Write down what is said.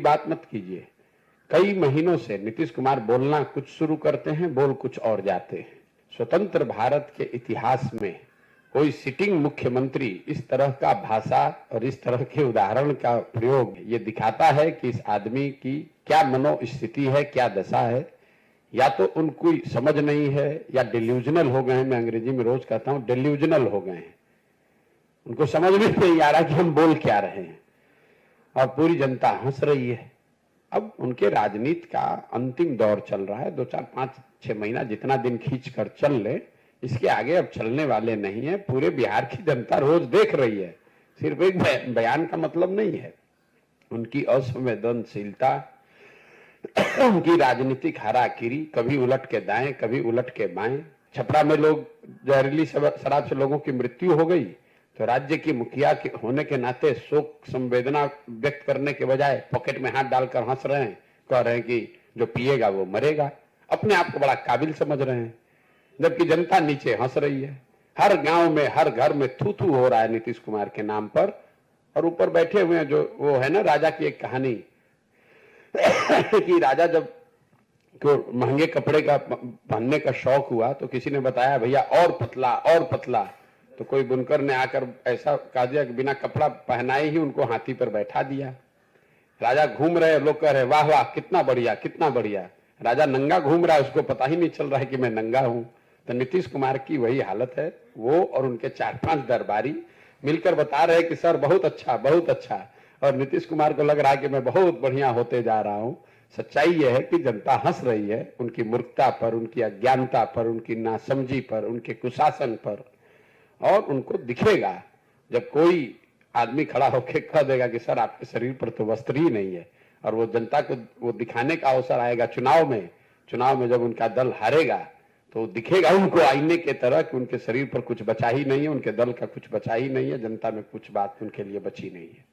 बात मत कीजिए। कई महीनों से नीतीश कुमार बोलना कुछ शुरू करते हैं, बोल कुछ और जाते हैं। स्वतंत्र भारत के इतिहास में कोई सिटिंग मुख्यमंत्री इस तरह का भाषा और इस तरह के उदाहरण का प्रयोग ये दिखाता है कि इस आदमी की क्या मनोस्थिति है, क्या दशा है। या तो उनको समझ नहीं है या डिल्यूजनल हो गए हैं। मैं अंग्रेजी में रोज कहता हूं डिल्यूजनल हो गए हैं, उनको समझ में नहीं आ रहा कि हम बोल क्या रहे हैं और पूरी जनता हंस रही है। अब उनके राजनीति का अंतिम दौर चल रहा है। 2, 4, 5, 6 महीना जितना दिन खींच कर चल ले, इसके आगे अब चलने वाले नहीं है। पूरे बिहार की जनता रोज देख रही है, सिर्फ एक बयान का मतलब नहीं है। उनकी असंवेदनशीलता, उनकी राजनीतिक हाराकिरी, कभी उलट के दाएं कभी उलट के बाएं। छपरा में लोग जहरीली शराब से लोगों की मृत्यु हो गई तो राज्य की मुखिया के होने के नाते शोक संवेदना व्यक्त करने के बजाय पॉकेट में हाथ डालकर हंस रहे हैं, कह रहे हैं कि जो पिएगा वो मरेगा। अपने आप को बड़ा काबिल समझ रहे हैं, जबकि जनता नीचे हंस रही है। हर गांव में, हर घर में थू थू हो रहा है नीतीश कुमार के नाम पर। और ऊपर बैठे हुए हैं जो वो है ना, राजा की एक कहानी कि राजा जब को महंगे कपड़े का पहनने का शौक हुआ तो किसी ने बताया भैया और पतला और पतला। तो कोई बुनकर ने आकर ऐसा कह दिया कि बिना कपड़ा पहनाए ही उनको हाथी पर बैठा दिया। राजा घूम रहे, लोग कह रहे वाह वाह कितना बढ़िया कितना बढ़िया। राजा नंगा घूम रहा है, उसको पता ही नहीं चल रहा है कि मैं नंगा हूं। तो नीतीश कुमार की वही हालत है। वो और उनके 4-5 दरबारी मिलकर बता रहे कि सर बहुत अच्छा बहुत अच्छा, और नीतीश कुमार को लग रहा है कि मैं बहुत बढ़िया होते जा रहा हूं। सच्चाई यह है कि जनता हंस रही है उनकी मूर्खता पर, उनकी अज्ञानता पर, उनकी नासमझी पर, उनके कुशासन पर। और उनको दिखेगा जब कोई आदमी खड़ा होकर कह देगा कि सर आपके शरीर पर तो वस्त्र ही नहीं है, और वो जनता को वो दिखाने का अवसर आएगा चुनाव में जब उनका दल हारेगा तो दिखेगा उनको आईने के तरह कि उनके शरीर पर कुछ बचा ही नहीं है, उनके दल का कुछ बचा ही नहीं है, जनता में कुछ बात उनके लिए बची नहीं है।